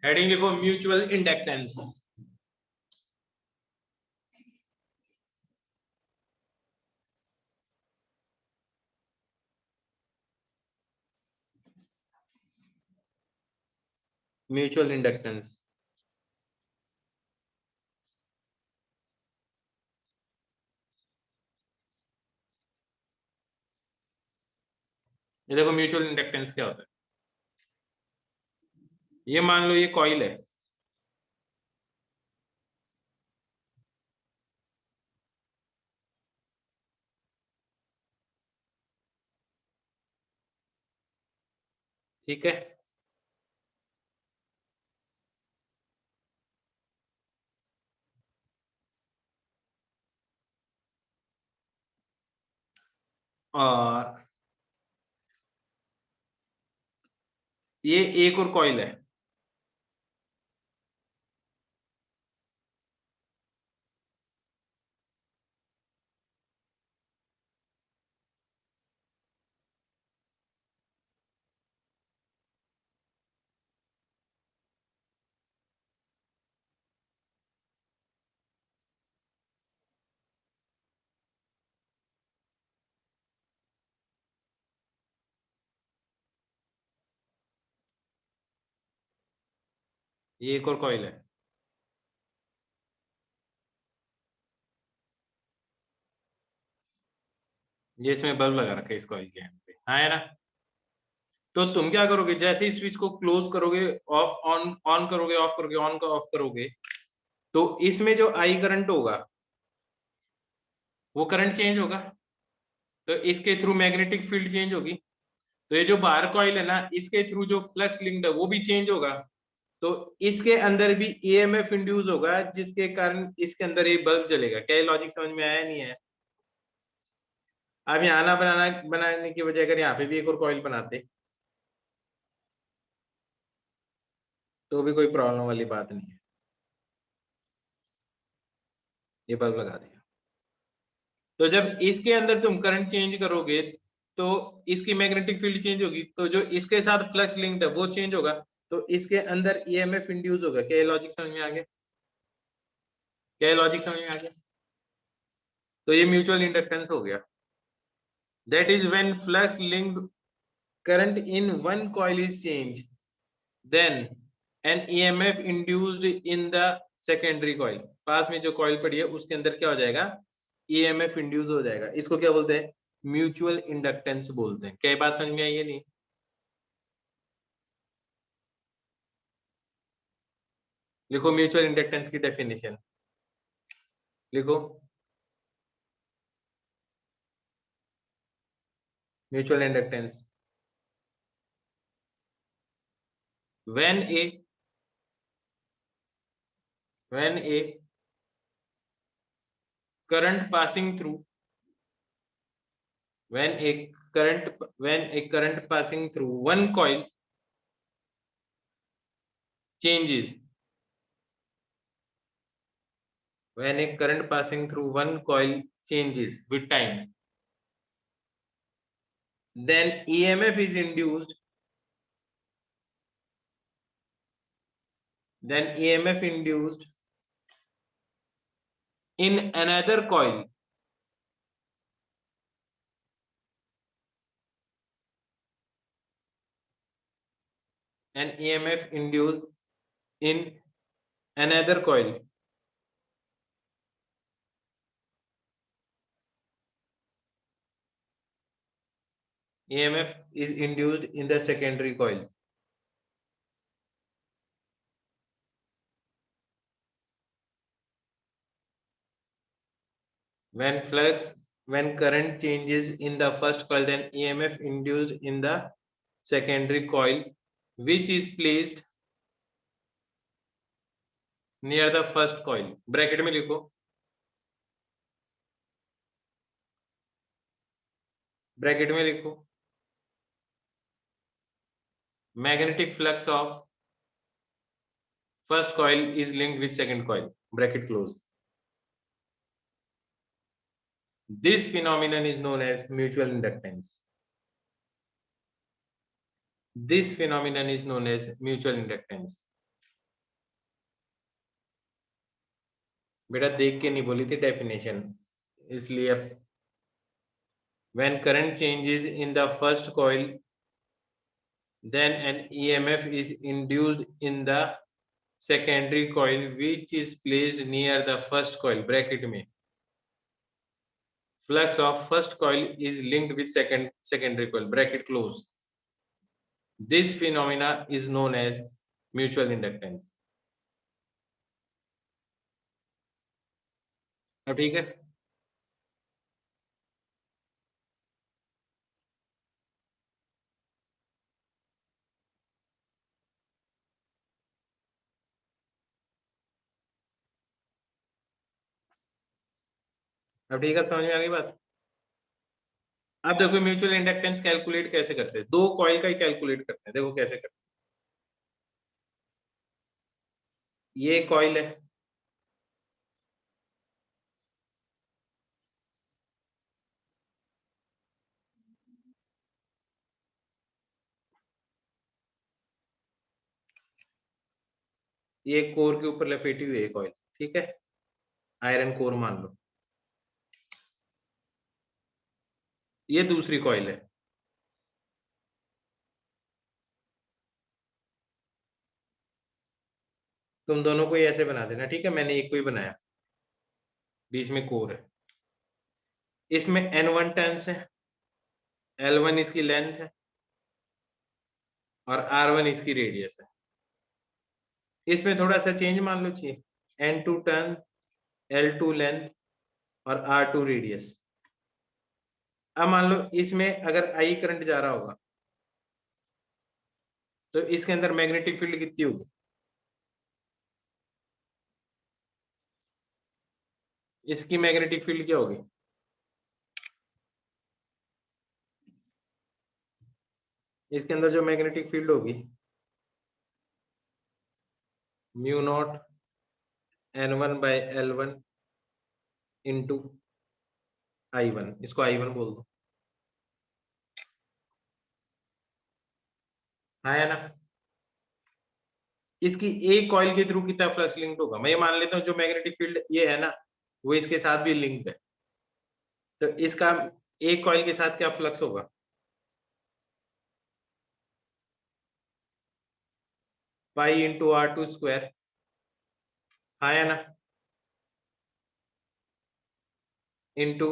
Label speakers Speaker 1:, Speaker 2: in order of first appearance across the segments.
Speaker 1: Heading लिखो mutual inductance. Mutual inductance. ये देखो म्यूचुअल इंडक्टेंस क्या होता है। ये मान लो ये कॉइल है, ठीक है। और ये एक और कॉइल है, ये एक और कॉइल है। ये इसमें बल्ब लगा रखा है इस कॉइल के एंड पे, हाँ है ना। तो तुम क्या करोगे, जैसे ही स्विच को क्लोज करोगे, ऑफ ऑन ऑन करोगे, ऑफ करोगे, ऑन का ऑफ करोगे, तो इसमें जो आई करंट होगा वो करंट चेंज होगा, तो इसके थ्रू मैग्नेटिक फील्ड चेंज होगी। तो ये जो बाहर कॉइल है ना, इसके थ्रू जो फ्लक्स लिंक्ड है वो भी चेंज होगा। तो इसके अंदर भी ईएमएफ इंड्यूस होगा, जिसके कारण इसके अंदर ये बल्ब जलेगा। क्या ये लॉजिक समझ में आया नहीं है? अब यहाँ ना बनाने की बजाय अगर यहाँ पे भी एक और कॉइल बनाते तो भी कोई प्रॉब्लम वाली बात नहीं है। ये बल्ब लगा दिया, तो जब इसके अंदर तुम करंट चेंज करोगे तो इसकी मैग्नेटिक फील्ड चेंज होगी, तो जो इसके साथ फ्लक्स लिंक्ड है वो चेंज होगा, तो इसके अंदर ईएमएफ इंड्यूस होगा। क्या ये लॉजिक समझ में आ गया? क्या ये लॉजिक समझ में आ गया? तो ये म्यूचुअल इंडक्टेंस हो गया। That is when flux linked current in one coil is changed, then an EMF induced in the secondary coil। पास में जो कॉइल पड़ी है उसके अंदर क्या हो जाएगा? EMF इंड्यूस हो जाएगा। इसको क्या बोलते हैं? म्यूचुअल इंडक्टेंस बोलते हैं। क्या बात समझ में आई है? नहीं? लिखो म्यूचुअल इंडक्टेंस की डेफिनेशन, लिखो mutual inductance. when a when a current passing through when a current passing through one coil changes when a current passing through one coil changes with time, then EMF is induced, then EMF induced in another coil, and EMF induced in another coil, EMF is induced in the secondary coil. When current changes in the first coil, then EMF induced in the secondary coil, which is placed near the first coil। Bracket में लिखो, bracket में लिखो, magnetic flux of first coil is linked with second coil, bracket close। This phenomenon is known as mutual inductance। This phenomenon is known as mutual inductance। बेटा देख के नहीं बोली थी डेफिनेशन, इसलिए when current changes in the first coil, then an EMF is induced in the secondary coil which is placed near the first coil bracket में flux of first coil is linked with secondary coil bracket close. This phenomena is known as mutual inductance. अब ठीक है, अब ठीक है, समझ में आ गई बात। अब देखो म्यूचुअल इंडक्टेंस कैलकुलेट कैसे करते हैं, दो कॉइल का ही कैलकुलेट करते हैं, देखो कैसे करते हैं। ये कॉइल है, ये कोर के ऊपर लपेटी हुई है कॉइल, ठीक है, आयरन कोर मान लो। ये दूसरी कॉइल है, तुम दोनों को ही ऐसे बना देना, ठीक है, मैंने एक को ही बनाया, बीच में कोर है, इसमें N1 टर्न्स है, L1 इसकी लेंथ है और R1 इसकी रेडियस है। इसमें थोड़ा सा चेंज मान लो चाहिए, N2 टर्न, L2 लेंथ और R2 रेडियस। अब मान लो इसमें अगर I करंट जा रहा होगा तो इसके अंदर मैग्नेटिक फील्ड कितनी होगी, इसकी मैग्नेटिक फील्ड क्या होगी, इसके अंदर जो मैग्नेटिक फील्ड होगी mu naught N1 by L1 into I1, इसको I1 बोल दो, हाँ है ना। इसकी एक कॉइल के थ्रू कितना फ्लक्स लिंक्ड होगा, मैं ये मान लेता हूँ जो मैग्नेटिक फील्ड ये है ना वो इसके साथ भी लिंक्ड है, तो इसका एक कॉइल के साथ क्या फ्लक्स होगा, पाई इंटू R2 स्क्वायर, हाँ है ना, इंटू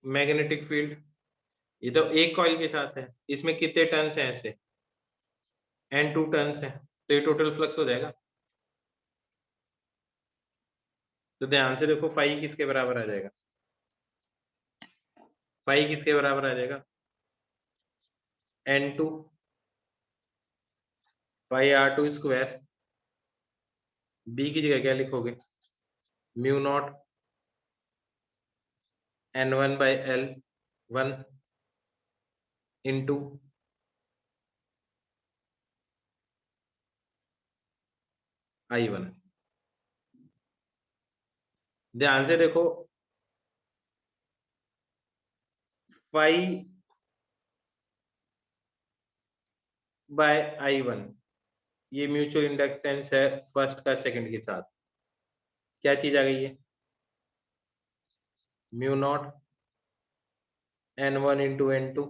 Speaker 1: मैग्नेटिक फील्ड, ये तो एक कॉइल के साथ है, इसमें कितने टर्न्स हैं ऐसे, N2 टर्न्स हैं, तो ये टोटल फ्लक्स हो जाएगा। तो ध्यान से देखो फाई किसके बराबर आ जाएगा, फाई किसके बराबर आ जाएगा, N2 पाई R2 स्क्वायर, बी की जगह क्या लिखोगे, mu naught N1 by L1 into I1। ध्यान से देखो फाई बाय I1 ये म्यूचुअल इंडक्टेंस है फर्स्ट का सेकंड के साथ, क्या चीज आ गई है, mu naught N1 into N2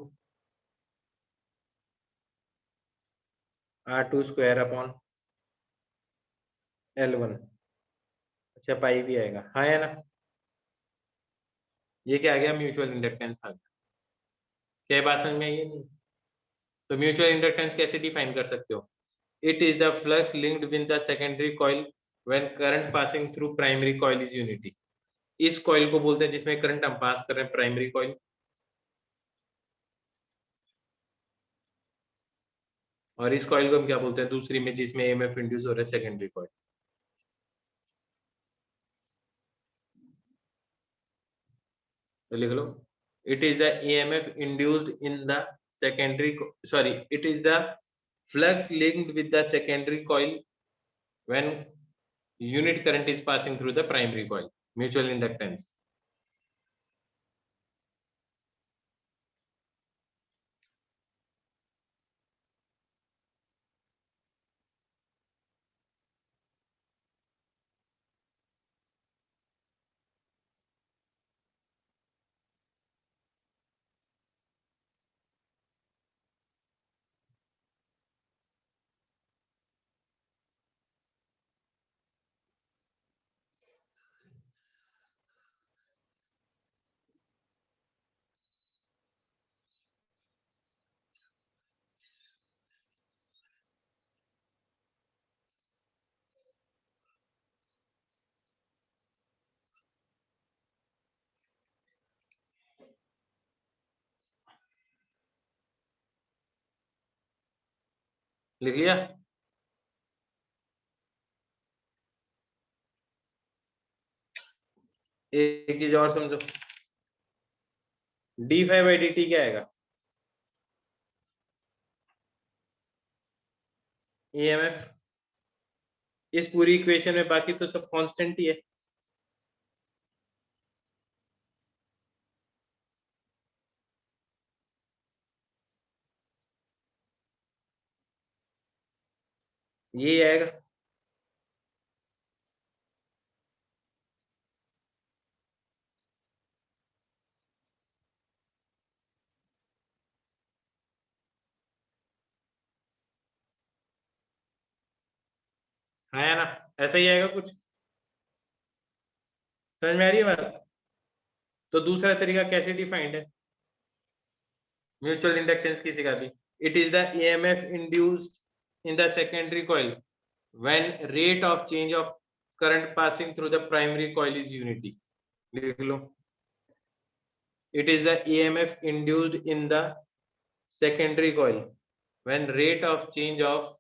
Speaker 1: R2 square upon L1, अच्छा पाई भी आएगा, हाँ है ना, ये क्या आ गया, म्यूचुअल इंडक्टेंस आ गया। क्या बात समझ में आई है नहीं, तो म्यूचुअल इंडक्टेंस कैसे डिफाइन कर सकते हो, it is the flux linked with the secondary coil when current passing through primary coil is unity. इस कॉइल को बोलते हैं जिसमें करंट हम पास कर रहे हैं प्राइमरी कॉइल, और इस कॉइल को हम क्या बोलते हैं दूसरी में जिसमें ईएमएफ इंड्यूस हो रहा है सेकेंडरी कॉइल। तो लिख लो, it is the EMF induced in the secondary sorry it is the flux linked with the secondary coil when unit current is passing through the primary coil, mutual inductance। लिख लिया। एक चीज और समझो, d5/dt क्या आएगा? ईएमएफ। इस पूरी इक्वेशन में बाकी तो सब कांस्टेंट ही है। ये आएगा। आया ना? ऐसा ही आएगा कुछ। समझ में आ रही है बात? तो दूसरा तरीका कैसे डिफाइंड है म्यूचुअल इंडक्टेंस किसी का भी? It is the EMF induced in the secondary coil when rate of change of current passing through the primary coil is unity. लिख लो। It is the EMF induced in the secondary coil when rate of change of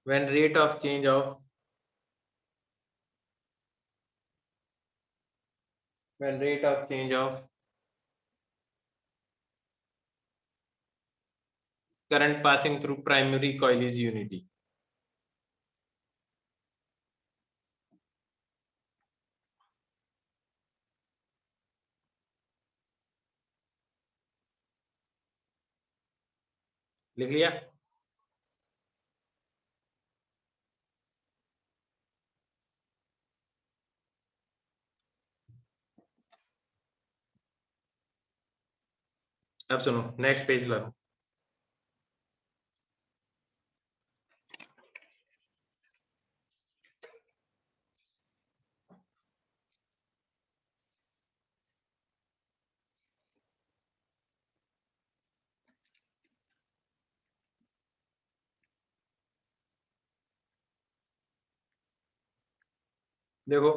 Speaker 1: when rate of change of when rate of change of current passing through primary coil is unity। लिख लिया। अब सुनो, next page ला। देखो,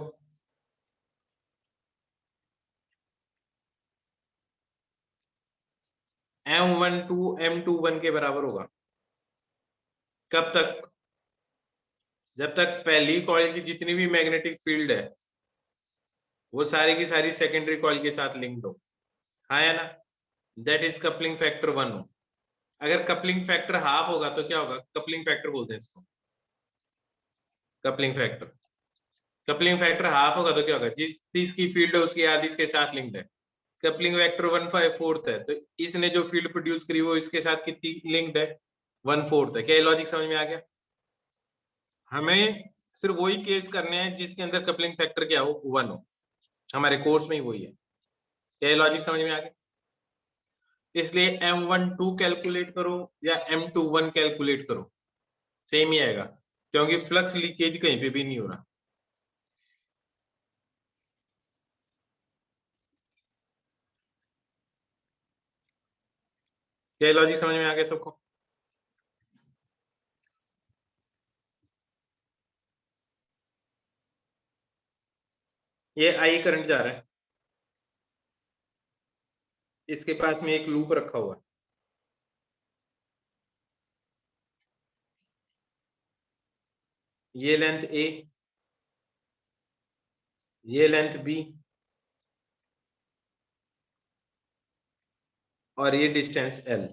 Speaker 1: M12 M21 के बराबर होगा। कब तक? जब तक पहली कॉइल की जितनी भी मैग्नेटिक फील्ड है वो सारी की सारी सेकेंडरी कॉइल के साथ लिंक्ड हो। हाँ या ना? दैट इज कपलिंग फैक्टर 1 हो। अगर कपलिंग फैक्टर हाफ होगा तो क्या होगा? कपलिंग फैक्टर बोलते हैं इसको, coupling factor. Coupling factor half होगा तो क्या होगा? जिस की फील्ड है उसकी आधी इसके साथ लिंक्ड है। कपलिंग वेक्टर 1/4 है, तो इसने जो फील्ड प्रोड्यूस करी वो इसके साथ कितनी लिंक्ड है? 1/4 है। क्या लॉजिक समझ में आ गया? हमें सिर्फ वही केस करने हैं जिसके अंदर कपलिंग फैक्टर क्या हो? 1 हो। हमारे कोर्स में ही वही है। क्या लॉजिक समझ में आ गया? इसलिए M12 कैलकुलेट करो या M21 कैलकुलेट करो, सेम ही आएगा, क्योंकि फ्लक्स लीकेज कहीं पे भी नहीं हो रहा। क्या लॉजिक समझ में आ गया सबको? ये आई करंट जा रहा है, इसके पास में एक लूप रखा हुआ है। ये लेंथ ए, ये लेंथ बी, और ये distance L.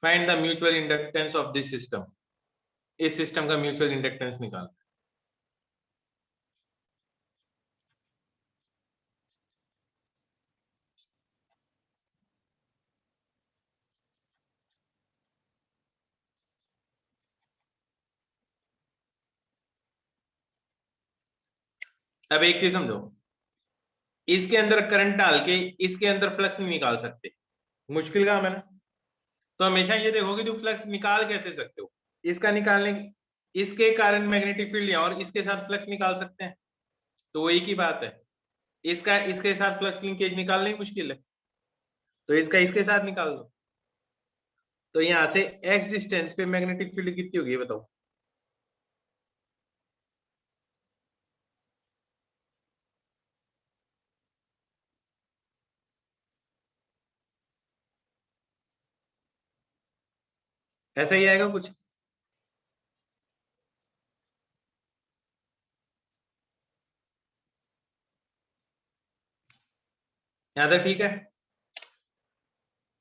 Speaker 1: Find the mutual inductance of this system. इस सिस्टम का म्यूचुअल इंडक्टेंस निकाल। अब एक चीज समझो, इसके अंदर करंट डाल के इसके अंदर फ्लक्स नहीं निकाल सकते, मुश्किल काम है ना। तो हमेशा ये देखोगे तो फ्लक्स निकाल कैसे सकते हो? इसका निकालने, इसके कारण मैग्नेटिक फील्ड है और इसके साथ फ्लक्स निकाल सकते हैं, तो वही की बात है। इसका इसके साथ फ्लक्स लिंकेज निकालना ही मुश्किल है, तो इसका इसके साथ निकाल दो। तो यहां से एक्स डिस्टेंस पे मैग्नेटिक फील्ड कितनी होगी बताओ? ऐसा ही आएगा कुछ। यहाँ तक ठीक है।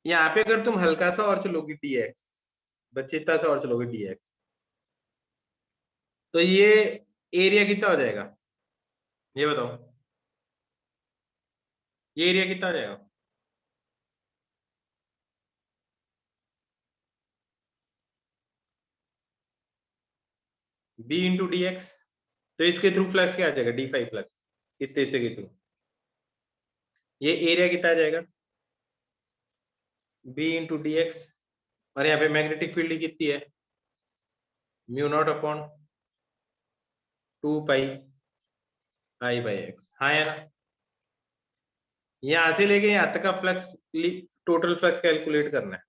Speaker 1: यहाँ पे अगर तुम हल्का सा और चलोगे dx, बच्चे इतना सा और चलोगे dx, तो ये एरिया कितना हो जाएगा, ये बताओ, ये एरिया कितना हो जाएगा। b इंटू डी एक्स, तो इसके थ्रू फ्लक्स क्या आ जाएगा, d5 फ्लक्स, कितने से के थ्रू, ये एरिया कितना आ जाएगा, b इंटू डी एक्स, और यहाँ पे मैग्नेटिक फील्ड कितनी है, mu naught upon 2 pi I by x, हाँ है ना। यहां से लेके यहाँ तक का फ्लक्स, टोटल फ्लक्स कैलकुलेट करना है,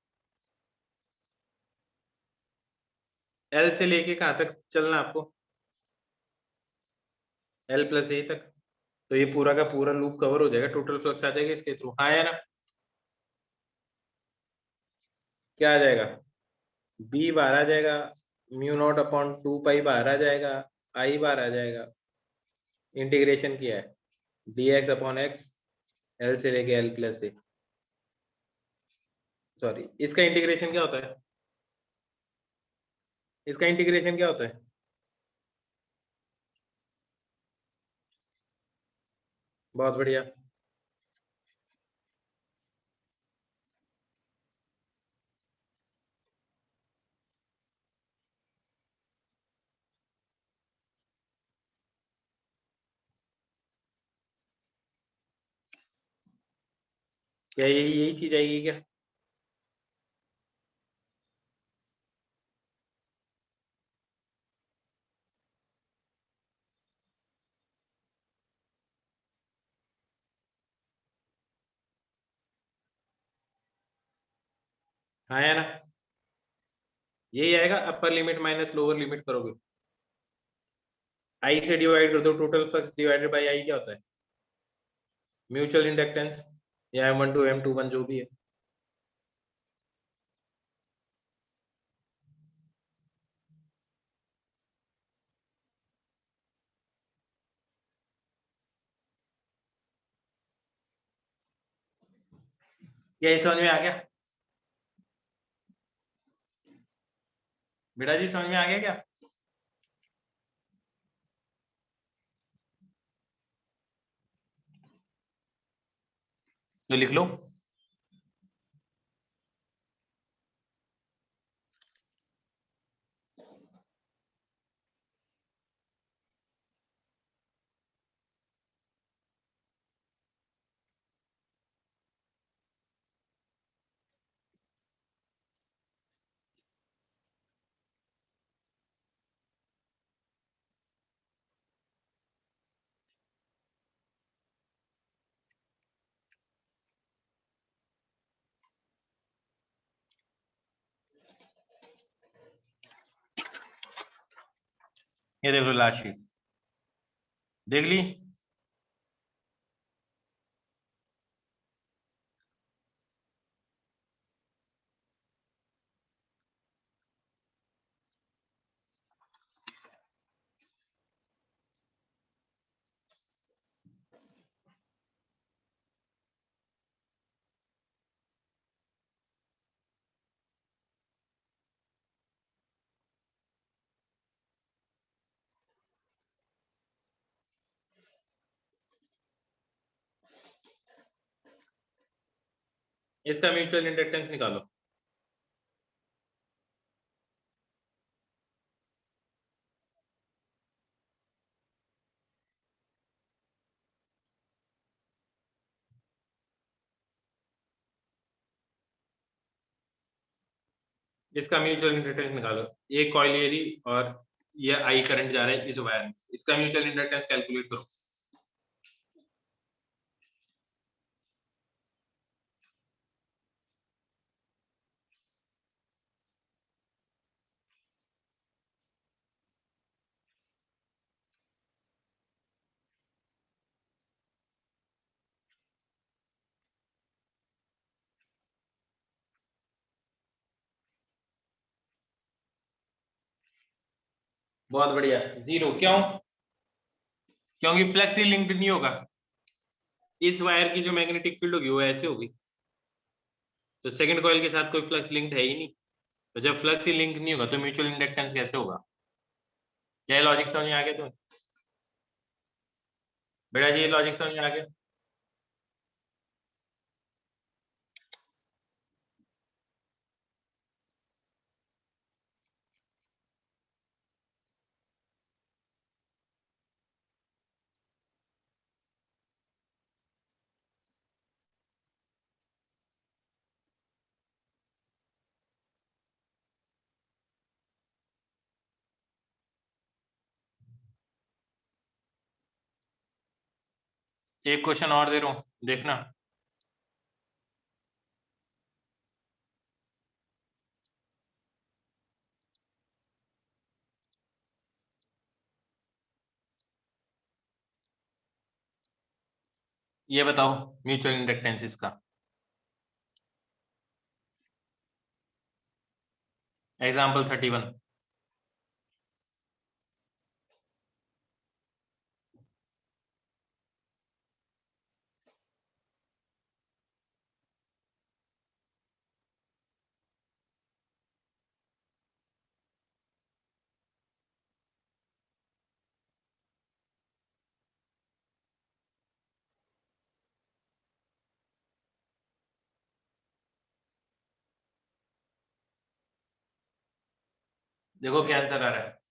Speaker 1: एल से लेके कहाँ तक चलना है आपको, एल प्लस ए तक, तो ये पूरा का पूरा लूप कवर हो जाएगा, टोटल फ्लक्स आ जाएगा इसके थ्रू, हाँ है ना। क्या आ जाएगा, बी बाहर आ जाएगा, म्यू नॉट अपॉन 2 पाई बाहर आ जाएगा, आई बाहर आ जाएगा, इंटीग्रेशन किया है D x upon x, L से लेके एल प्लस ए, सॉरी इसका इंटीग्रेशन क्या होता है, इसका इंटीग्रेशन क्या होता है, बहुत बढ़िया। क्या यही चीज आएगी क्या, हाँ है ना, यही आएगा, upper limit minus lower limit करोगे, आई से डिवाइड कर दो, total flux divided by I क्या होता है, म्यूचुअल इंडक्टेंस, या M12 M21 जो भी है। यही समझ में आ गया, बेटा जी समझ में आ गया क्या, तो लिख लो। ये देख लो लास्ट शीट, देख ली। इसका म्यूचुअल इंडक्टेंस निकालो, इसका म्यूचुअल इंडक्टेंस निकालो, ये कॉइल एरी और ये आई करंट जा रहा है इस वायर में, इसका म्यूचुअल इंडक्टेंस कैलकुलेट करो। बहुत बढ़िया, 0 क्यों? क्योंकि फ्लेक्सी लिंक्ड नहीं होगा। इस वायर की जो मैग्नेटिक फील्ड होगी वो ऐसे होगी, तो सेकंड कॉइल के साथ कोई फ्लक्स लिंक्ड है ही नहीं। तो जब फ्लक्स ही लिंक नहीं होगा तो म्यूचुअल इंडक्टेंस कैसे होगा? क्या लॉजिक समझ में आ गया तुम्हें बेटा जी? ये लॉजिक समझ में आ गया? एक क्वेश्चन और दे रहा हूं, देखना। ये बताओ म्यूचुअल इंडक्टेंस इसका। एग्जाम्पल 31। देखो क्या आंसर आ रहा है।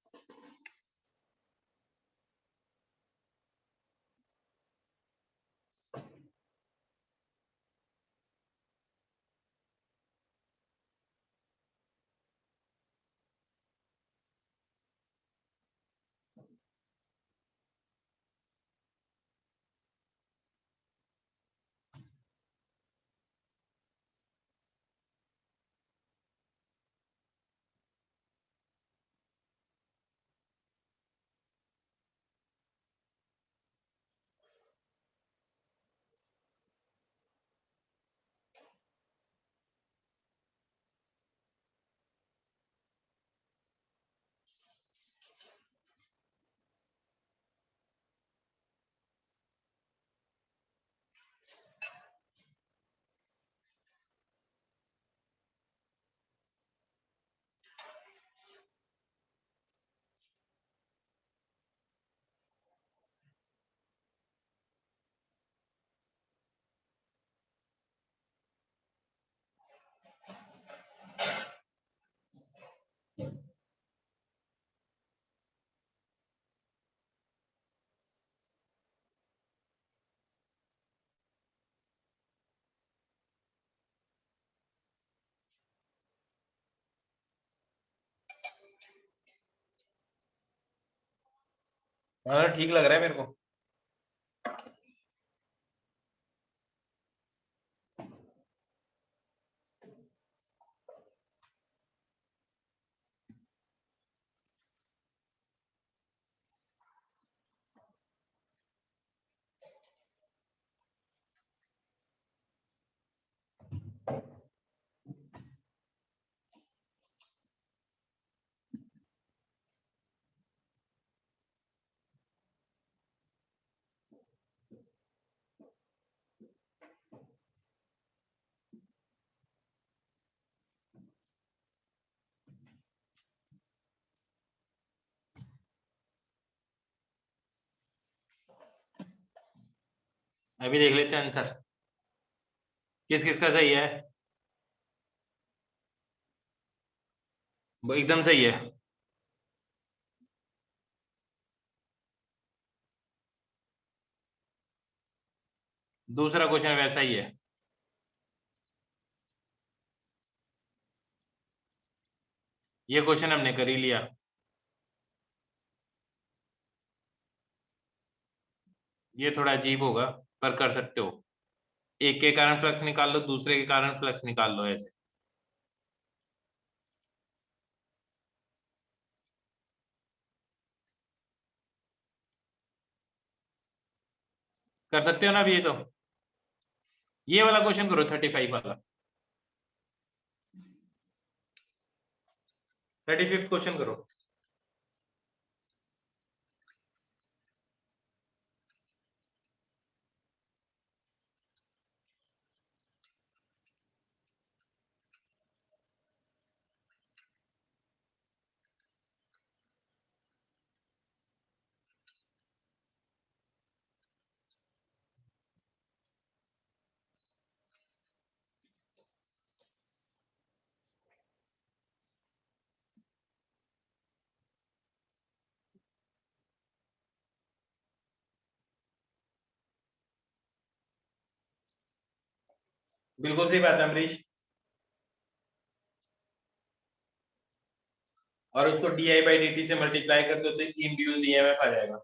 Speaker 1: हाँ ठीक लग रहा है मेरे को। अभी देख लेते हैं आंसर किस किस का सही है। वो एकदम सही है। दूसरा क्वेश्चन वैसा ही है। ये क्वेश्चन हमने कर ही लिया। ये थोड़ा अजीब होगा पर कर सकते हो। एक के कारण फ्लक्स निकाल लो, दूसरे के कारण फ्लक्स निकाल लो, ऐसे कर सकते हो ना अभी। ये तो ये वाला क्वेश्चन करो, 35 वाला। 35th क्वेश्चन करो। बिल्कुल सही बात है अमरीश। और उसको D I by D T से मल्टीप्लाई कर दो तो इंड्यूस्ड ईएमएफ आ जाएगा,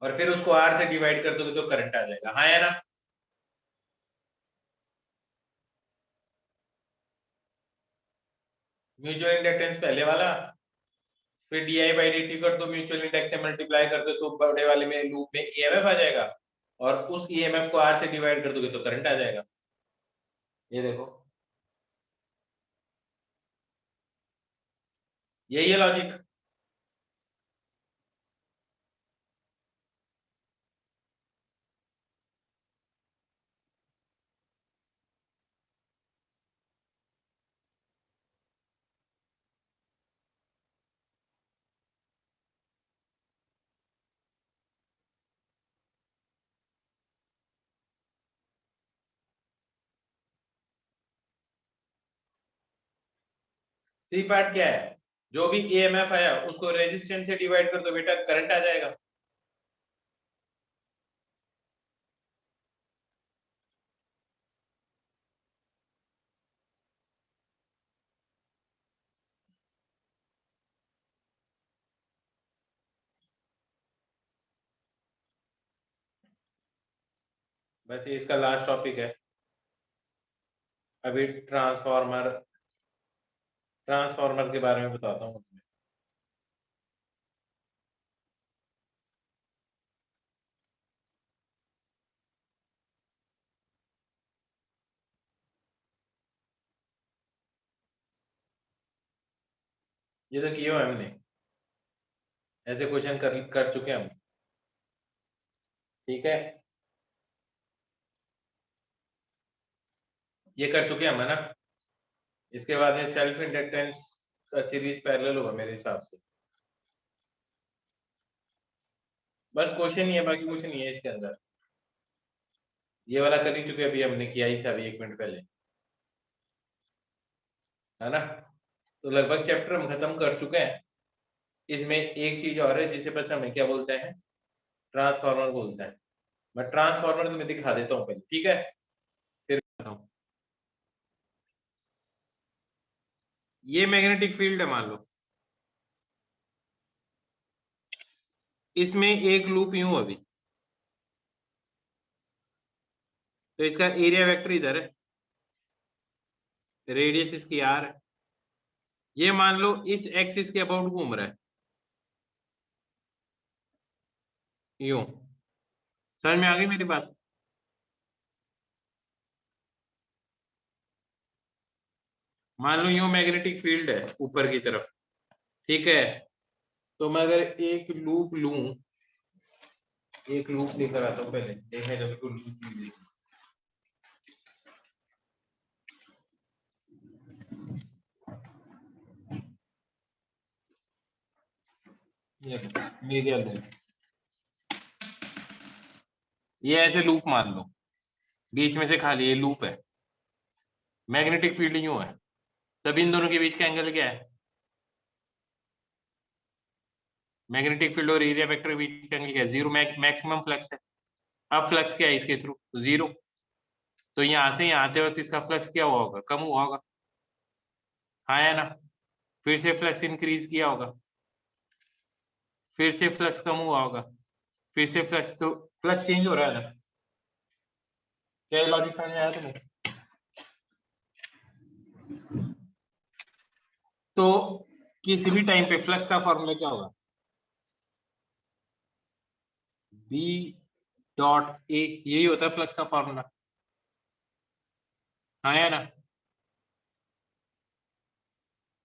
Speaker 1: और फिर उसको आर से डिवाइड कर दोगे तो करंट आ जाएगा। हाँ या ना? म्यूचुअल इंडक्टेंस पहले वाला, फिर D I by D T कर दो, म्यूचुअल इंडेक्स से मल्टीप्लाई कर दो तो बड़े वाले में लूप में ईएमएफ आ जाएगा, और उस ईएमएफ को आर से डिवाइड कर दोगे तो करंट आ जाएगा। ये देखो, यही है लॉजिक। सी पार्ट क्या है? जो भी ईएमएफ आया उसको रेजिस्टेंस से डिवाइड कर दो बेटा, करंट आ जाएगा। बस ये इसका लास्ट टॉपिक है। अभी ट्रांसफॉर्मर के बारे में बताता हूँ तुम्हें। ये तो किया हमने, ऐसे क्वेश्चन कर चुके हम। ठीक है, ये कर चुके हम है ना। इसके बाद में सेल्फ इंडक्टेंस का सीरीज पैरेलल होगा मेरे हिसाब से। बस क्वेश्चन ही है, बाकी कुछ नहीं है इसके अंदर। ये वाला कर ही चुके, अभी हमने किया ही था अभी 1 मिनट पहले, है ना। तो लगभग चैप्टर हम खत्म कर चुके हैं। इसमें एक चीज और है जिसे बस हमें क्या बोलते हैं, ट्रांसफार्मर बोलते हैं। मैं ट्रांसफार्मर तुम्हें दिखा देता हूँ पहले, ठीक है, फिर बताऊँ। ये मैग्नेटिक फील्ड है मान लो, इसमें एक लूप यूं अभी, तो इसका एरिया वेक्टर इधर है, रेडियस इसकी आर है। ये मान लो इस एक्सिस के अबाउट घूम रहा है यूं। समझ में आ गई मेरी बात? मान लो यूं मैग्नेटिक फील्ड है ऊपर की तरफ, ठीक है। तो मैं अगर एक लूप लूं, एक लूप लेकर आता हूं पहले, देखा जब को लूप, मीडिया लूप, ये ऐसे लूप मान लो, बीच में से खाली ये लूप है, मैग्नेटिक फील्ड यूं है, तब इन दोनों के बीच का एंगल क्या है? मैग्नेटिक फील्ड और एरिया वेक्टर के बीच का एंगल क्या है? जीरो। मैक्सिमम फ्लक्स है। अब फ्लक्स क्या है इसके थ्रू? जीरो। तो यहाँ से यहाँ आते वक्त इसका फ्लक्स क्या हुआ होगा? कम हुआ होगा, हाँ या ना? फिर से फ्लक्स इंक्रीज किया होगा, फिर से फ्लक्स कम हुआ होगा, फिर से फ्लक्स, तो फ्लक्स चेंज हो रहा है ना। क्या लॉजिक समझ में आया तुम्हें? तो किसी भी टाइम पे फ्लक्स का फॉर्मूला क्या होगा? बी डॉट ए, यही होता है फ्लक्स का फॉर्मूला, हाँ या ना?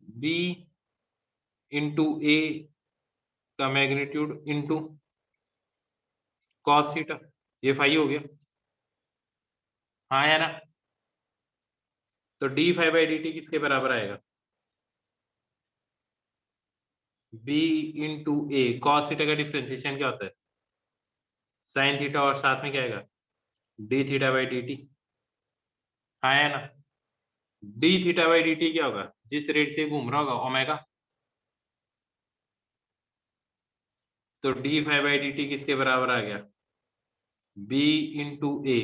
Speaker 1: बी इंटू ए का मैग्नीट्यूड इंटू कॉस थीटा, ये फाई हो गया, हाँ या ना? तो D phi by D T किसके बराबर आएगा? B into A, cos theta का डिफ्रेंसिएशन क्या होता है? साइन थीटा, और साथ में क्या आएगा? D theta by D T, हाँ या ना? D theta by D T क्या होगा? जिस रेट से घूम रहा होगा ओमेगा, तो D phi by D T किसके बराबर आ गया? B into A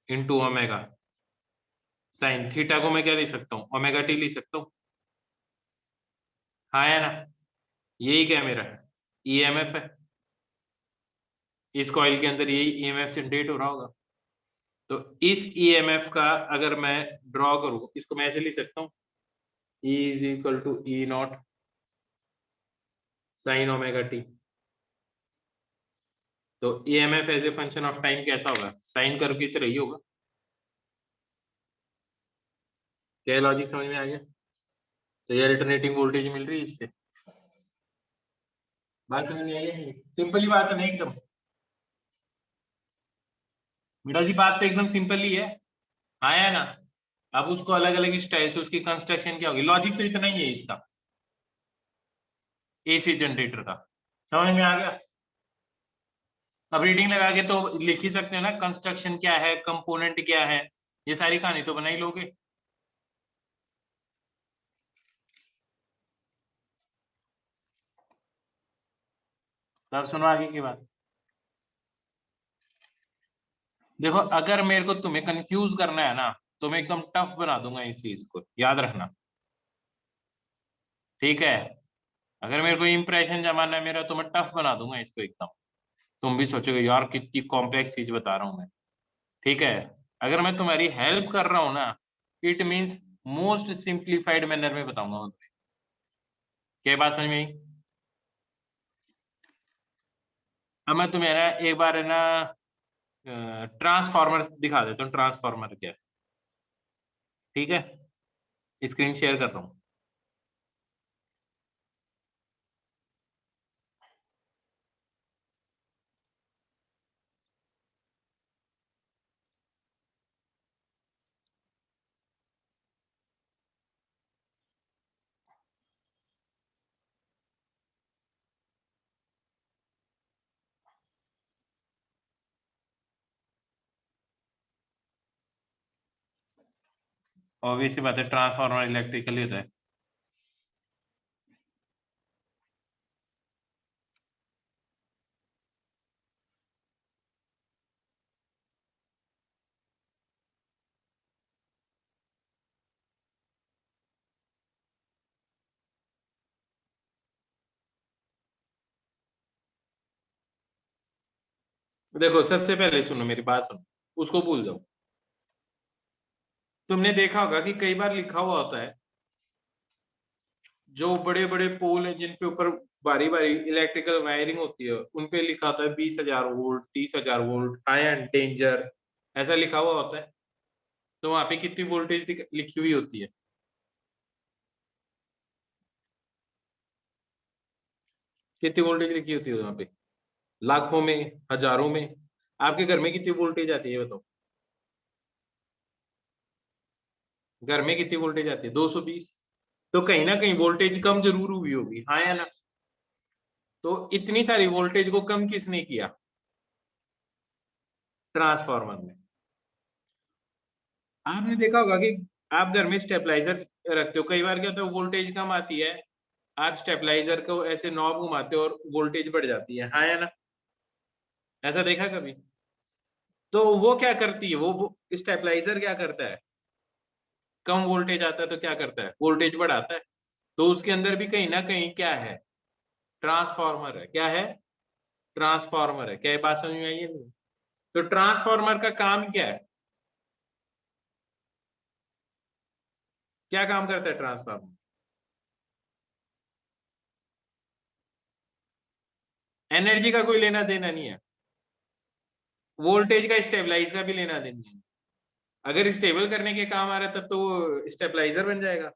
Speaker 1: into omega sine theta को मैं क्या लिख सकता हूँ, ओमेगा टी लिख सकता हूँ। हाँ है ना, यही क्या मेरा ईएमएफ है, इस कॉइल के अंदर यही ईएमएफ जनरेट हो रहा होगा। तो इस ईएमएफ का अगर मैं ड्रॉ करूं, इसको मैं ऐसे लिख सकता हूँ, E is equal to E not sine omega T. तो EMF as a function of time कैसा होगा, साइन कर्व की तरह ही होगा। क्या लॉजिक समझ में आ गया? तो ये अल्टरनेटिंग वोल्टेज मिल रही है इससे, बात समझ में आई है? सिंपल ही बात है ना एकदम, बेटा जी बात तो एकदम सिंपल ही है। आया ना, अब उसको अलग अलग स्टाइल से उसकी कंस्ट्रक्शन क्या होगी, लॉजिक तो इतना ही है इसका एसी जनरेटर का, समझ में आ गया? अब रीडिंग लगा के तो लिख ही सकते हो ना, कंस्ट्रक्शन क्या है, कंपोनेंट क्या है, ये सारी कहानी तो बना ही लोगे। तब सुनो आगे की बात। देखो अगर मेरे को तुम्हें कंफ्यूज करना है ना, तो मैं एकदम टफ बना दूंगा इस चीज को, याद रखना, ठीक है? अगर मेरे को इंप्रेशन जमाना है मेरा, तो मैं टफ बना दूंगा इसको एकदम, तुम भी सोचोगे यार कितनी कॉम्प्लेक्स चीज बता रहा हूं मैं, ठीक है? अगर मैं तुम्हारी हेल्प कर रहा हूं ना, it means most simplified manner में बताऊंगा मैं तुम्हें। क्या बात समझ में आई? अब मैं तुम्हें ना एक बार है ना ट्रांसफार्मर दिखा देता हूँ, ट्रांसफार्मर क्या है, ठीक है? स्क्रीन शेयर कर रहा हूँ। ऑब्वियस सी बात है, ट्रांसफार्मर इलेक्ट्रिकल ही होता है। देखो सबसे पहले सुनो मेरी बात, सुनो, उसको भूल जाओ। तुमने देखा होगा कि कई बार लिखा हुआ होता है, जो बड़े बड़े पोल हैं जिनके ऊपर बारी बारी इलेक्ट्रिकल वायरिंग होती है, उन पे लिखा होता है 20,000 volt, 30,000 volt, high and danger, ऐसा लिखा हुआ होता है। तो वहां पे कितनी वोल्टेज लिखी हुई होती है? कितनी वोल्टेज लिखी होती है वहां पे? लाखों में, हजारों में? आपके घर में कितनी वोल्टेज आती है बताओ? घर में कितनी वोल्टेज आती है? 220। तो कहीं ना कहीं वोल्टेज कम जरूर हुई होगी, हाँ या ना? तो इतनी सारी वोल्टेज को कम किसने किया? ट्रांसफार्मर में। आपने देखा होगा कि आप घर में स्टेबलाइजर रखते हो, कई बार क्या होता है वोल्टेज कम आती है, आप स्टेबलाइजर को ऐसे नॉब घुमाते हो और वोल्टेज बढ़ जाती है, हाँ या ना? ऐसा देखा कभी? तो वो क्या करती है, वो स्टेबलाइजर क्या करता है, कम वोल्टेज आता है तो क्या करता है, वोल्टेज बढ़ाता है। तो उसके अंदर भी कहीं ना कहीं क्या है, ट्रांसफार्मर है। क्या है? ट्रांसफार्मर है। क्या ये बात समझ में आई है नहीं? तो ट्रांसफार्मर का काम क्या है, क्या काम करता है ट्रांसफार्मर? एनर्जी का कोई लेना देना नहीं है, वोल्टेज का स्टेबलाइज का भी लेना देना नहीं है। अगर स्टेबल करने के काम आ रहा है तब तो वो स्टेबलाइजर बन जाएगा,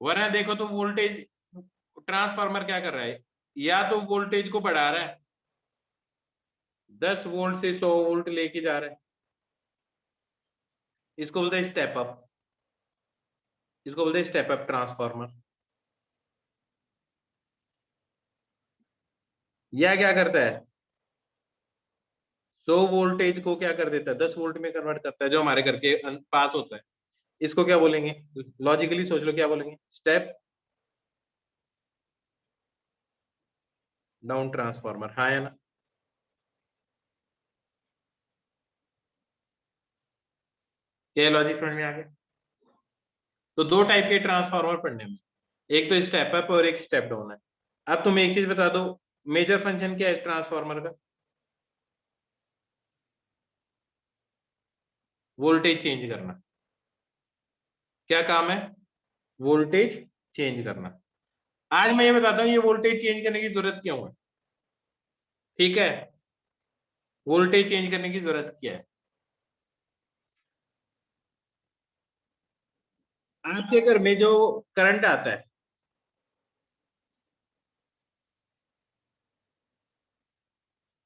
Speaker 1: वरना देखो तो वोल्टेज, ट्रांसफार्मर क्या कर रहा है, या तो वोल्टेज को बढ़ा रहा है, 10 वोल्ट से 100 वोल्ट लेके जा रहा है, इसको बोलते हैं स्टेप अप, इसको बोलते हैं स्टेप अप ट्रांसफार्मर। या क्या करता है, 100 वोल्टेज को क्या कर देता है, 10 वोल्ट में कन्वर्ट करता है, जो हमारे घर के पास होता है। इसको क्या बोलेंगे, लॉजिकली सोच लो क्या बोलेंगे, स्टेप डाउन ट्रांसफार्मर, हाँ या ना? क्या लॉजिक समझ में आ गया? तो दो टाइप के ट्रांसफार्मर पढ़ने में, एक तो स्टेप अप और एक स्टेप डाउन है। अब तुम एक चीज बता दो, मेजर फंक्शन क्या है ट्रांसफार्मर का? वोल्टेज चेंज करना। क्या काम है? वोल्टेज चेंज करना। आज मैं ये बताता हूँ ये वोल्टेज चेंज करने की जरूरत क्यों है। ठीक है, वोल्टेज चेंज करने की जरूरत क्या है? आपके घर में जो करंट आता है,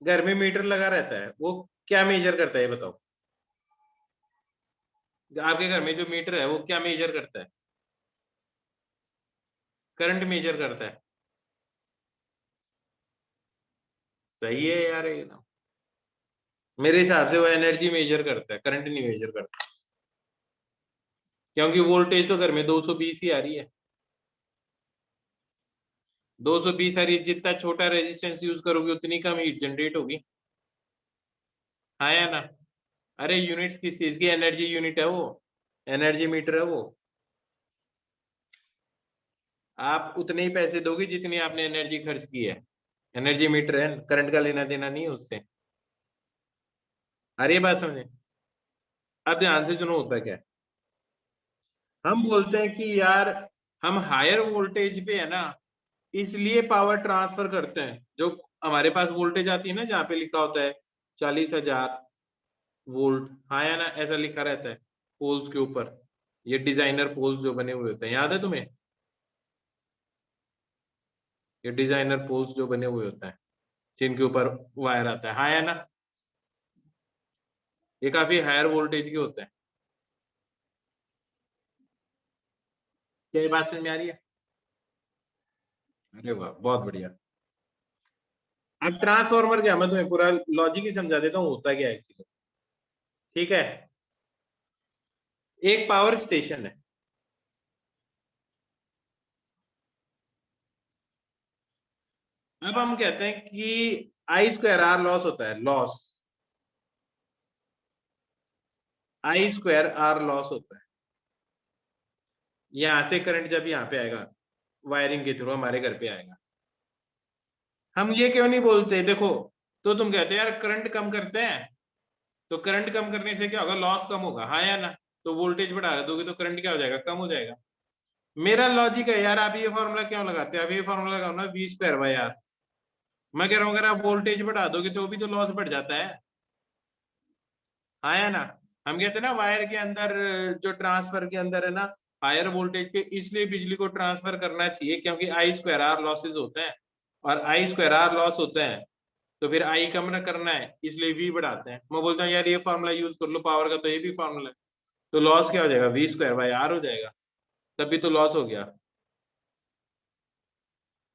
Speaker 1: घर में मीटर लगा रहता है, वो क्या मेजर करता है ये बताओ? आपके घर में जो मीटर है वो क्या मेजर करता है? करंट मेजर करता है। सही है यार एकदम। मेरे हिसाब से वो एनर्जी मेजर करता है, करंट नहीं मेजर करता, क्योंकि वोल्टेज तो घर में 220 ही आ रही है। 220 आ रही है, जितना छोटा रेजिस्टेंस यूज करोगे उतनी कम हीट जनरेट होगी। हाँ या ना? अरे यूनिट्स किस चीज की, एनर्जी यूनिट है वो, एनर्जी मीटर है वो। आप उतने ही पैसे दोगे जितनी आपने एनर्जी खर्च की है। एनर्जी मीटर है, करंट का लेना देना नहीं है उससे। अरे ये बात समझे? अब ध्यान से सुनो होता क्या है। हम बोलते हैं कि यार हम हायर वोल्टेज पे है ना, इसलिए पावर ट्रांसफर करते हैं। जो हमारे पास वोल्टेज आती है ना, जहाँ पे लिखा होता है 40,000 वोल्ट, हाँ या ना, ऐसा लिखा रहता है पोल्स के ऊपर। ये डिजाइनर पोल्स जो बने हुए होते हैं, याद है तुम्हें? ये डिजाइनर पोल्स जो बने हुए होते हैं, जिनके ऊपर वायर आता है, हाँ या ना, ये काफी हायर वोल्टेज के होते हैं। क्या ये बात समझ में आ रही है? अरे वाह, बहुत बढ़िया। अब ट्रांसफॉर्मर क्या, मैं तुम्हें पूरा लॉजिक ही समझा देता हूँ होता क्या है एक्चुअली। ठीक है, एक पावर स्टेशन है। अब हम कहते हैं कि I²R लॉस होता है, लॉस, I²R लॉस होता है। यहां से करंट जब यहाँ पे आएगा, वायरिंग के थ्रू हमारे घर पे आएगा, हम ये क्यों नहीं बोलते देखो? तो तुम कहते हैं यार करंट कम करते हैं, तो करंट कम करने से क्या होगा, लॉस कम होगा, हाँ या ना? तो वोल्टेज बढ़ा दोगे तो करंट क्या हो जाएगा, कम हो जाएगा। मेरा लॉजिक है यार, आप ये फॉर्मूला क्यों लगाते हैं? आप ये फॉर्मूला लगाओ ना, V²/R। मैं कह रहा हूँ अगर आप वोल्टेज बढ़ा दोगे तो भी तो लॉस बढ़ जाता है, हाँ या ना? हम कहते हैं ना वायर के अंदर, जो ट्रांसफर के अंदर है ना, हायर वोल्टेज पे इसलिए बिजली को ट्रांसफर करना चाहिए क्योंकि I²R लॉसेज होते हैं, और I²R लॉस होते हैं, तो फिर आई कम न करना है इसलिए वी बढ़ाते हैं। मैं बोलता हूँ यार ये फॉर्मूला यूज कर लो पावर का, तो ये भी फॉर्मूला है, तो लॉस क्या हो जाएगा, V²/R हो जाएगा, तभी तो लॉस हो गया,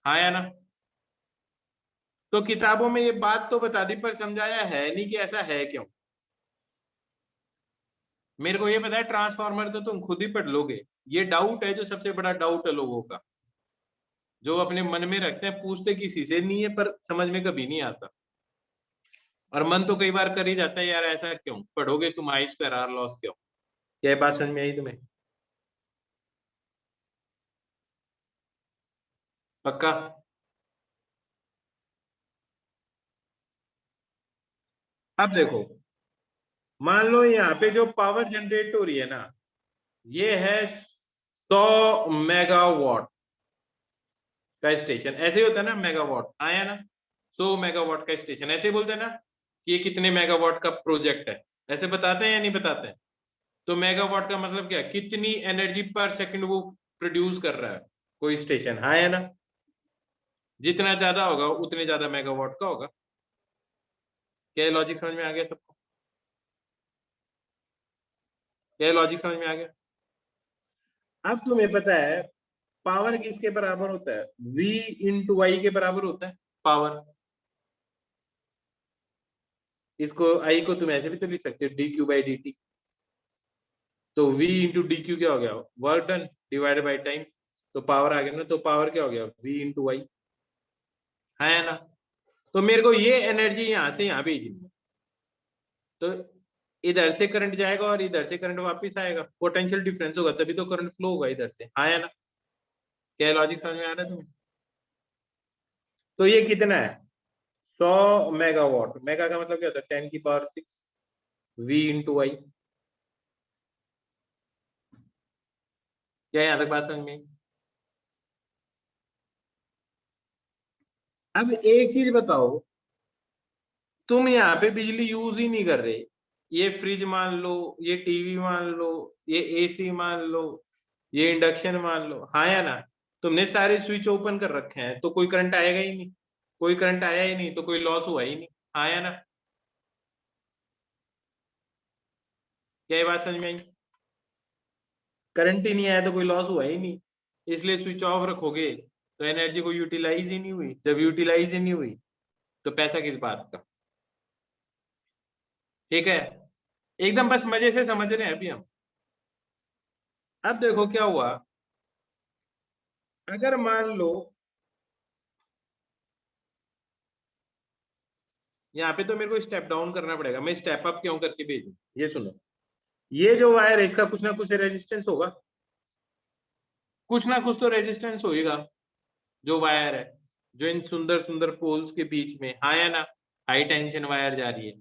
Speaker 1: हाँ या ना? तो किताबों में ये बात तो बता दी पर समझाया है नहीं कि ऐसा है क्यों। मेरे को ये पता है ट्रांसफार्मर तो तुम खुद ही पढ़ लोगे। ये डाउट है जो सबसे बड़ा डाउट है लोगों का, जो अपने मन में रखते हैं, पूछते किसी से नहीं है पर समझ में कभी नहीं आता, और मन तो कई बार कर ही जाता है यार ऐसा क्यों पढ़ोगे तुम, I²R लॉस क्यों? क्या बात समझ में आई तुम्हें? पक्का? अब देखो, मान लो यहाँ पे जो पावर जनरेट हो रही है ना, ये है 100 मेगावाट का स्टेशन, ऐसे ही होता है ना, मेगावाट आया ना, 100 मेगावाट का स्टेशन, ऐसे ही बोलते हैं ना कि ये कितने मेगावाट का प्रोजेक्ट है, ऐसे बताते हैं या नहीं बताते हैं? तो मेगावाट का मतलब क्या है, कितनी एनर्जी पर सेकंड वो प्रोड्यूस कर रहा है कोई स्टेशन, हाँ या ना? जितना ज्यादा होगा उतने ज्यादा मेगावाट का होगा। क्या लॉजिक समझ में आ गया सबको? क्या लॉजिक समझ में आ गया? अब तुम्हें पता है पावर किसके बराबर होता है, V × I के बराबर होता है पावर। इसको आई को तुम ऐसे भी तो लिख सकते हो, dQ/dt। तो V × dQ क्या हो गया, work done divided by time, तो पावर आ गया ना, तो पावर क्या हो गया, V × I, है ना? तो मेरे को ये एनर्जी यहाँ से यहाँ भेजनी है, तो इधर से करंट जाएगा और इधर से करंट वापस आएगा, पोटेंशियल डिफरेंस होगा, तभी तो करंट फ्लो होगा इधर से। हाँ या ना? क्या लॉजिक समझ में आ रहा है तुम्हें? तो ये कितना है? 100 मेगावाट। मेगा का मतलब क्या होता है? 10⁶ V इंटू आई। क्या यहाँ तक बात समझ में आई? अब एक चीज बताओ, तुम यहाँ पे बिजली यूज ही नहीं कर रहे, ये फ्रिज मान लो, ये टीवी मान लो, ये एसी मान लो, ये इंडक्शन मान लो, हाँ या ना? तुमने सारे स्विच ओपन कर रखे हैं, तो कोई करंट आएगा ही नहीं। कोई करंट आया ही नहीं तो कोई लॉस हुआ ही नहीं। हाँ या ना? क्या ये बात समझ में आई? करंट ही नहीं आया तो कोई लॉस हुआ ही नहीं, इसलिए स्विच ऑफ रखोगे तो एनर्जी को यूटिलाइज ही नहीं हुई। जब यूटिलाइज ही नहीं हुई तो पैसा किस बात का? ठीक है, एकदम बस मजे से समझ रहे हैं अभी हम। अब देखो क्या हुआ, अगर मान लो यहाँ पे, तो मेरे को स्टेप डाउन करना पड़ेगा, मैं स्टेप अप क्यों करके भेजूं? ये सुनो, ये जो वायर है इसका कुछ ना कुछ रेजिस्टेंस होगा, कुछ ना कुछ तो रेजिस्टेंस होएगा। जो वायर है, जो इन सुंदर सुंदर पोल्स के बीच में, हाँ या ना, हाई टेंशन वायर जा रही है,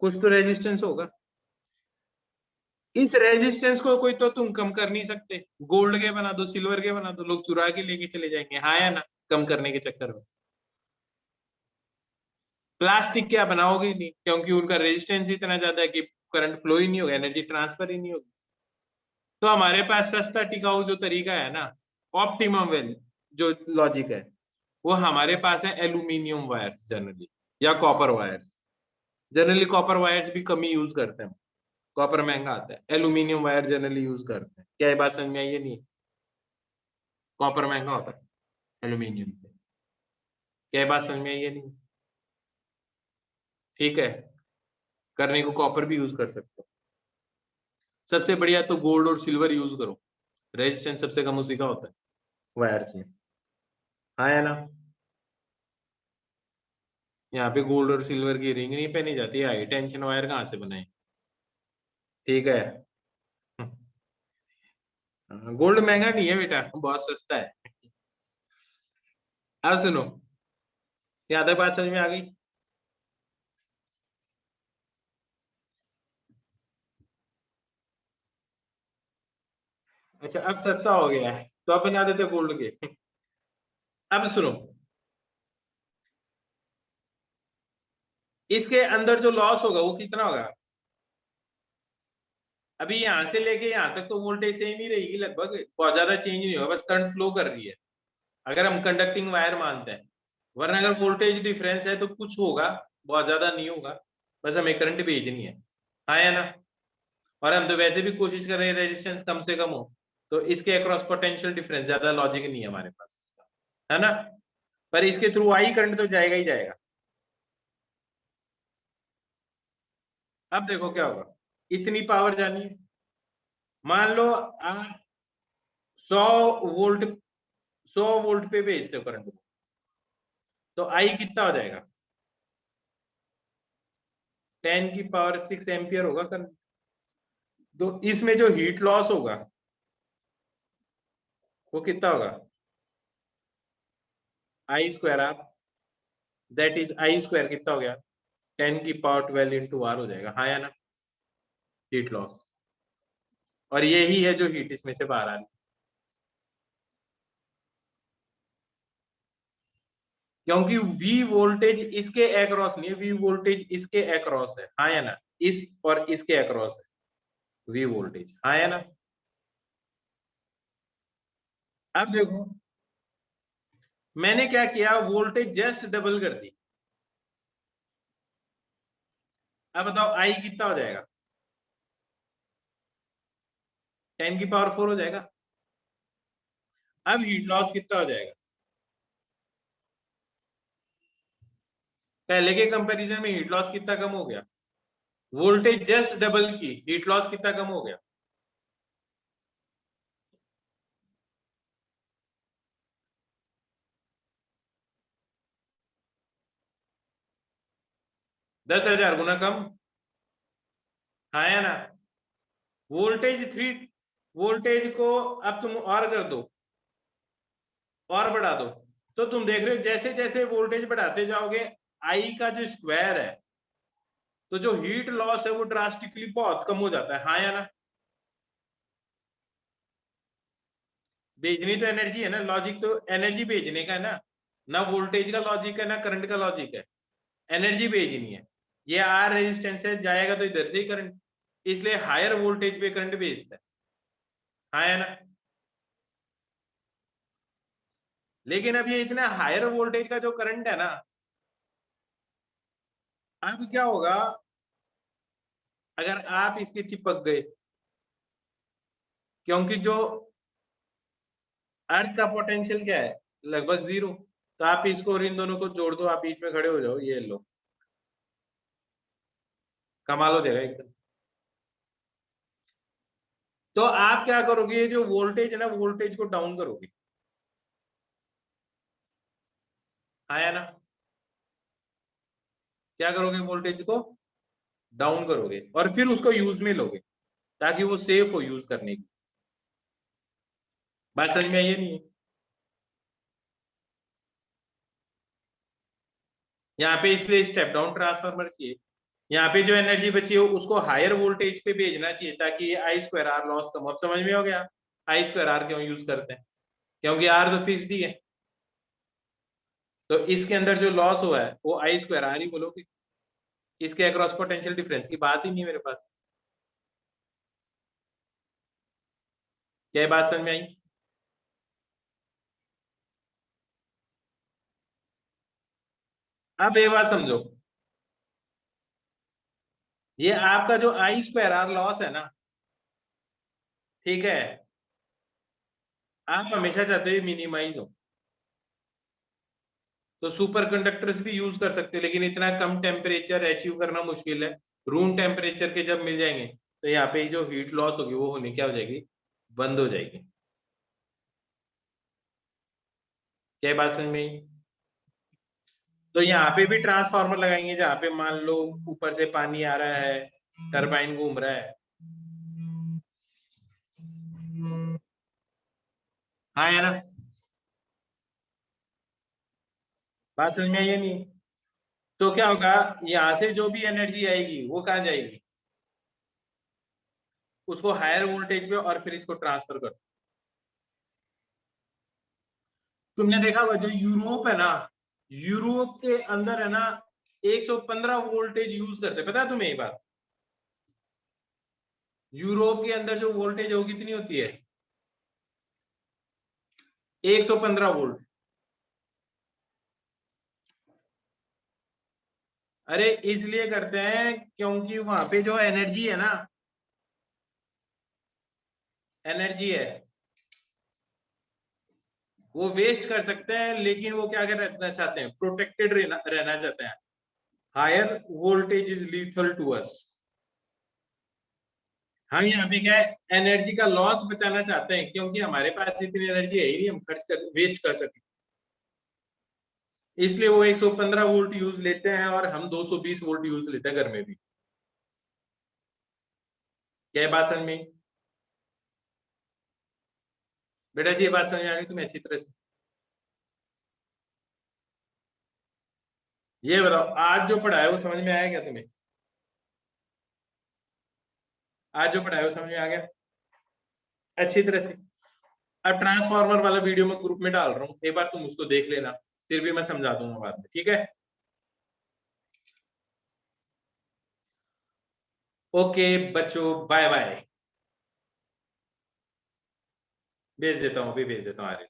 Speaker 1: कुछ तो रेजिस्टेंस होगा। इस रेजिस्टेंस को कोई तो तुम कम कर नहीं सकते। गोल्ड के बना दो, सिल्वर के बना दो, लोग चुरा के लेके चले जाएंगे, हाँ या ना? कम करने के चक्कर में प्लास्टिक क्या बनाओगे ही नहीं, क्योंकि उनका रेजिस्टेंस इतना ज्यादा है कि करंट फ्लो ही नहीं होगा, एनर्जी ट्रांसफर ही नहीं होगी। तो हमारे पास सस्ता टिकाऊ जो तरीका है ना, ऑप्टिमम वेल जो लॉजिक है, वो हमारे पास है एल्यूमिनियम वायर्स जनरली, या copper wires. Generally copper wires भी कम ही यूज करते हैं, कॉपर महंगा आता है, एल्यूमिनियम वायर जनरली यूज करते हैं। क्या ये बात समझ में आई? ये नहीं, कॉपर महंगा होता है एल्यूमिनियम से। क्या ये बात समझ में आई? ये नहीं, ठीक है, करने को कॉपर भी यूज कर सकते हो। सबसे बढ़िया तो गोल्ड और सिल्वर यूज करो, रेजिस्टेंस सबसे कम उसी का होता है वायर्स में। हाँ या ना? यहाँ पे गोल्ड और सिल्वर की रिंग नहीं पहनी जाती, हाई टेंशन वायर कहाँ से बनाए? ठीक है, गोल्ड महंगा नहीं है बेटा, बहुत सस्ता है। अब सुनो, यहाँ तक बात समझ में आ गई? अच्छा, अब सस्ता हो गया है तो अब बना देते गोल्ड के। अब सुनो, इसके अंदर जो लॉस होगा वो कितना होगा? अभी यहाँ से लेके यहाँ तक तो वोल्टेज सेम ही रहेगी लगभग, बहुत ज्यादा चेंज नहीं होगा, बस करंट फ्लो कर रही है, अगर हम कंडक्टिंग वायर मानते हैं। वरना अगर वोल्टेज डिफरेंस है तो कुछ होगा, बहुत ज्यादा नहीं होगा, बस हमें करंट भेजनी है। हाँ या ना? और हम तो वैसे भी कोशिश कर रहे हैं रेजिस्टेंस कम से कम हो, तो इसके अक्रॉस पोटेंशियल डिफरेंस, ज्यादा लॉजिक नहीं है हमारे पास इसका, है ना? पर इसके थ्रू आई करंट तो जाएगा ही जाएगा। अब देखो क्या होगा, इतनी पावर जानी है, मान लो 100 वोल्ट, 100 वोल्ट पे भेजते हो करंट को, तो आई कितना हो जाएगा? 10⁶ एम्पियर होगा करंट। तो इसमें जो हीट लॉस होगा वो कितना होगा? आई स्क्वायर, आप दैट इज आई स्क्वायर कितना हो गया? 10⁻12 इंटू आर हो जाएगा, हाँ या ना? हीट लॉस, और यही है जो हीट इसमें से बाहर आ रही है, क्योंकि वी वोल्टेज इसके अक्रॉस नहीं है, वी वोल्टेज इसके अक्रॉस है, हाँ या ना? इस और इसके अक्रॉस है वी वोल्टेज, हाँ या ना? अब देखो, मैंने क्या किया, वोल्टेज जस्ट डबल कर दी। अब बताओ आई कितना हो जाएगा? 10⁻4 हो जाएगा। अब हीट लॉस कितना हो जाएगा? पहले के कंपैरिजन में हीट लॉस कितना कम हो गया? वोल्टेज जस्ट डबल की, हीट लॉस कितना कम हो गया? 10,000 गुना कम, हाँ या ना। वोल्टेज 3, वोल्टेज को अब तुम और कर दो, और बढ़ा दो, तो तुम देख रहे हो जैसे जैसे वोल्टेज बढ़ाते जाओगे आई का जो स्क्वायर है, तो जो हीट लॉस है वो ड्रास्टिकली बहुत कम हो जाता है, हाँ या ना। भेजनी तो एनर्जी है ना, लॉजिक तो एनर्जी भेजने का है ना, ना वोल्टेज का लॉजिक है ना करंट का लॉजिक है, एनर्जी भेजनी है। ये आर रेजिस्टेंस है, जाएगा तो इधर से ही करंट, इसलिए हायर वोल्टेज पे करंट भेजता है, हाँ या ना। लेकिन अब ये इतना हायर वोल्टेज का जो करंट है ना, अब क्या होगा अगर आप इसके चिपक गए, क्योंकि जो अर्थ का पोटेंशियल क्या है, लगभग जीरो, तो आप इसको और इन दोनों को जोड़ दो, आप बीच में खड़े हो जाओ, ये लो, कमाल हो जाएगा एकदम। तो आप क्या करोगे, जो वोल्टेज है ना, वोल्टेज को डाउन करोगे, आया ना। क्या करोगे, वोल्टेज को डाउन करोगे और फिर उसको यूज में लोगे, ताकि वो सेफ हो यूज करने की। बात समझ में आई है नहीं है? यहाँ पे इसलिए स्टेप डाउन ट्रांसफार्मर चाहिए, यहाँ पे जो एनर्जी बची है उसको हायर वोल्टेज पे भेजना चाहिए, ताकि आई स्क्वायर आर लॉस कम। अब समझ में हो गया आई स्क्वायर आर क्यों यूज करते हैं, क्योंकि आर तो फिक्स्ड ही है, तो इसके अंदर जो लॉस हुआ है वो आई स्क्वायर आर ही बोलोगे, इसके अक्रॉस पोटेंशियल डिफरेंस की बात ही नहीं है मेरे पास। क्या बात समझ में आई। अब ये बात समझो, ये आपका जो आई स्क्वायर आर लॉस है ना, ठीक है, आप हमेशा चाहते हो मिनिमाइज हो, तो सुपर कंडक्टर्स भी यूज कर सकते हैं, लेकिन इतना कम टेम्परेचर अचीव करना मुश्किल है। रूम टेम्परेचर के जब मिल जाएंगे, तो यहाँ पे जो हीट लॉस होगी वो होने क्या हो जाएगी, बंद हो जाएगी। क्या बात समझ में आई? तो यहाँ पे भी ट्रांसफार्मर लगाएंगे, जहाँ पे मान लो ऊपर से पानी आ रहा है, टरबाइन घूम रहा है, हाँ यार, बात समझ में आई है नहीं। तो क्या होगा, यहाँ से जो भी एनर्जी आएगी वो कहाँ जाएगी, उसको हायर वोल्टेज पे और फिर इसको ट्रांसफर कर। तुमने देखा होगा जो यूरोप है ना, यूरोप के अंदर है ना 115 वोल्टेज यूज करते हैं, पता है तुम्हें ये बात। यूरोप के अंदर जो वोल्टेज है वो कितनी होती है, 115 वोल्ट। अरे इसलिए करते हैं क्योंकि वहां पे जो एनर्जी है ना, एनर्जी है, वो वेस्ट कर सकते हैं, लेकिन वो क्या करना चाहते हैं, प्रोटेक्टेड रहना चाहते हैं। Higher voltage is lethal to us. हम यहाँ पे क्या है, एनर्जी का लॉस बचाना चाहते हैं, क्योंकि हमारे पास इतनी एनर्जी है ही नहीं हम खर्च कर वेस्ट कर सके, इसलिए वो 115 वोल्ट यूज लेते हैं और हम 220 वोल्ट यूज लेते हैं घर में भी। क्या ये बात समझ में आई? बेटा जी ये बात समझ में आ गई तुम्हें अच्छी तरह से। ये बताओ आज जो पढ़ा है वो समझ में आया क्या तुम्हें, आज जो पढ़ा है वो समझ में आ गया अच्छी तरह से। अब ट्रांसफार्मर वाला वीडियो मैं ग्रुप में डाल रहा हूँ, एक बार तुम उसको देख लेना, फिर भी मैं समझा दूंगा बाद में, ठीक है। ओके बच्चों, बाय बाय। भेज देता हूँ, अभी भेज देता हूँ।